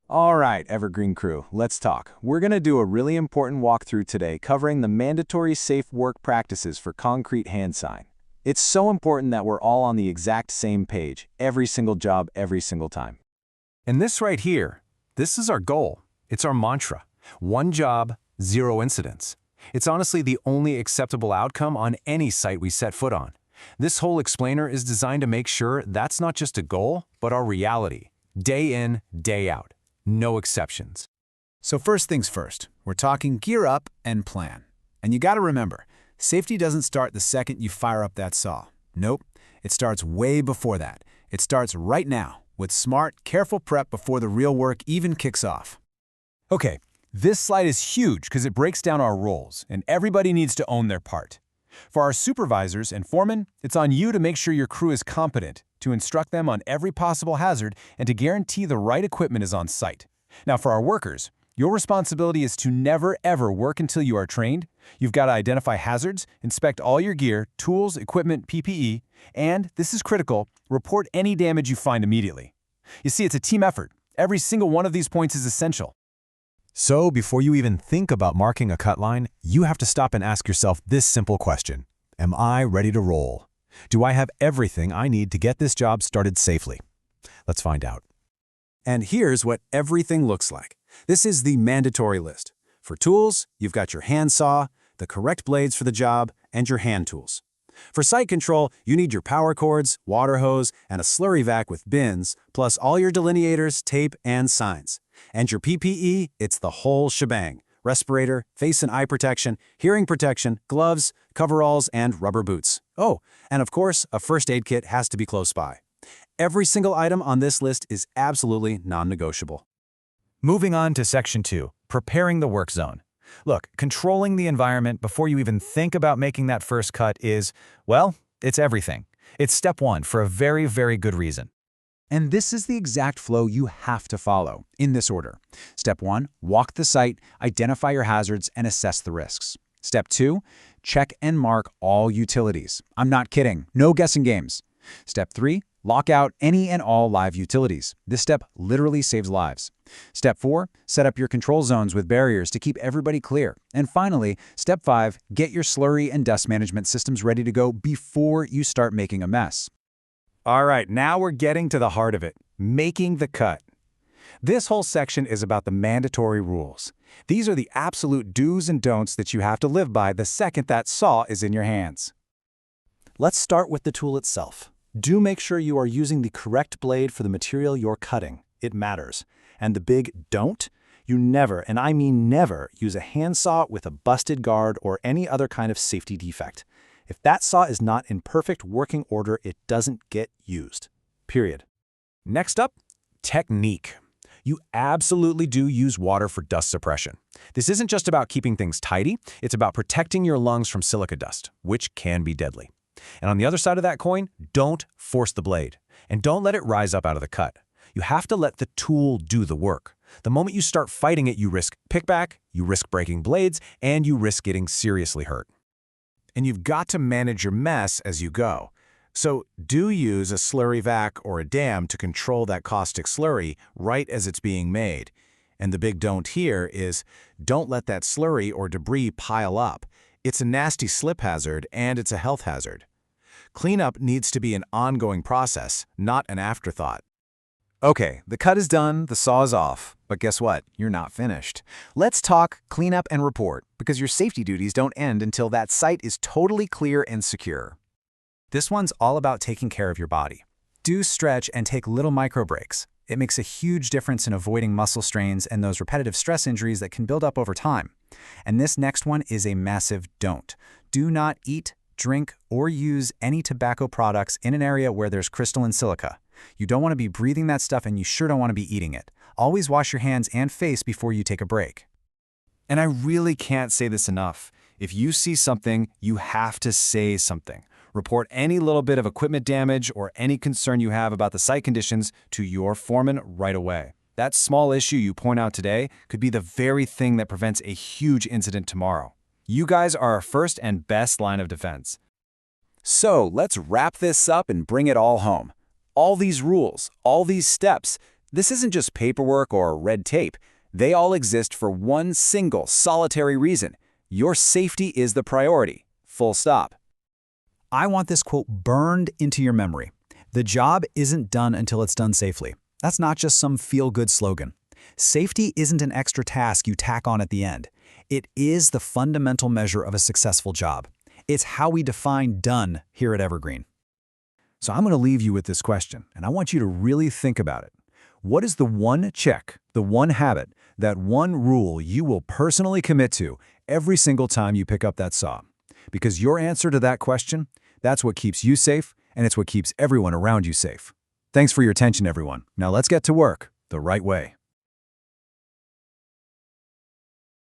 All right, Evergreen crew, let's talk. We're going to do a really important walkthrough today covering the mandatory safe work practices for concrete hand sign. It's so important that we're all on the exact same page, every single job, every single time. And this right here, this is our goal. It's our mantra. One job, zero incidents. It's honestly the only acceptable outcome on any site we set foot on. This whole explainer is designed to make sure that's not just a goal, but our reality. Day in, day out. No exceptions. So first things first, we're talking gear up and plan. And you gotta remember, safety doesn't start the second you fire up that saw. Nope, it starts way before that. It starts right now, with smart, careful prep before the real work even kicks off. Okay, this slide is huge because it breaks down our roles, and everybody needs to own their part. For our supervisors and foremen, it's on you to make sure your crew is competent, to instruct them on every possible hazard, and to guarantee the right equipment is on site. Now for our workers, your responsibility is to never ever work until you are trained. You've got to identify hazards, inspect all your gear, tools, equipment, PPE, and, this is critical, report any damage you find immediately. You see, it's a team effort. Every single one of these points is essential. So before you even think about marking a cut line, you have to stop and ask yourself this simple question. Am I ready to roll? Do I have everything I need to get this job started safely? Let's find out. And here's what everything looks like. This is the mandatory list. For tools, you've got your hand saw, the correct blades for the job, and your hand tools. For site control, you need your power cords, water hose, and a slurry vac with bins, plus all your delineators, tape, and signs. And your PPE, it's the whole shebang. Respirator, face and eye protection, hearing protection, gloves, coveralls, and rubber boots. Oh, and of course, a first aid kit has to be close by. Every single item on this list is absolutely non-negotiable. Moving on to Section 2, preparing the work zone. Look, controlling the environment before you even think about making that first cut is, well, it's everything. It's step one for a very, very good reason. And this is the exact flow you have to follow, in this order. Step 1, walk the site, identify your hazards, and assess the risks. Step 2, check and mark all utilities. I'm not kidding, no guessing games. Step 3, lock out any and all live utilities. This step literally saves lives. Step 4, set up your control zones with barriers to keep everybody clear. And finally, Step 5, get your slurry and dust management systems ready to go before you start making a mess. All right, now we're getting to the heart of it, making the cut. This whole section is about the mandatory rules. These are the absolute do's and don'ts that you have to live by the second that saw is in your hands. Let's start with the tool itself. Do make sure you are using the correct blade for the material you're cutting. It matters. And the big don't? You never, and I mean never, use a handsaw with a busted guard or any other kind of safety defect. If that saw is not in perfect working order, it doesn't get used. Period. Next up, technique. You absolutely do use water for dust suppression. This isn't just about keeping things tidy, it's about protecting your lungs from silica dust, which can be deadly. And on the other side of that coin, don't force the blade. And don't let it rise up out of the cut. You have to let the tool do the work. The moment you start fighting it, you risk pickback, you risk breaking blades, and you risk getting seriously hurt. And you've got to manage your mess as you go. So do use a slurry vac or a dam to control that caustic slurry right as it's being made. And the big don't here is don't let that slurry or debris pile up. It's a nasty slip hazard and it's a health hazard. Cleanup needs to be an ongoing process, not an afterthought. Okay, the cut is done, the saw is off, but guess what? You're not finished. Let's talk cleanup and report, because your safety duties don't end until that site is totally clear and secure. This one's all about taking care of your body. Do stretch and take little micro breaks. It makes a huge difference in avoiding muscle strains and those repetitive stress injuries that can build up over time. And this next one is a massive don't. Do not eat, drink, or use any tobacco products in an area where there's crystalline silica. You don't want to be breathing that stuff and you sure don't want to be eating it. Always wash your hands and face before you take a break. And I really can't say this enough. If you see something, you have to say something. Report any little bit of equipment damage or any concern you have about the site conditions to your foreman right away. That small issue you point out today could be the very thing that prevents a huge incident tomorrow. You guys are our first and best line of defense. So let's wrap this up and bring it all home. All these rules, all these steps, This isn't just paperwork or red tape. They all exist for one single, solitary reason. Your safety is the priority. Full stop. I want this quote burned into your memory. The job isn't done until it's done safely. That's not just some feel-good slogan. Safety isn't an extra task you tack on at the end. It is the fundamental measure of a successful job. It's how we define done here at Evergreen. So I'm going to leave you with this question, and I want you to really think about it. What is the one check, the one habit, that one rule you will personally commit to every single time you pick up that saw? Because your answer to that question, that's what keeps you safe, and it's what keeps everyone around you safe. Thanks for your attention, everyone. Now let's get to work the right way.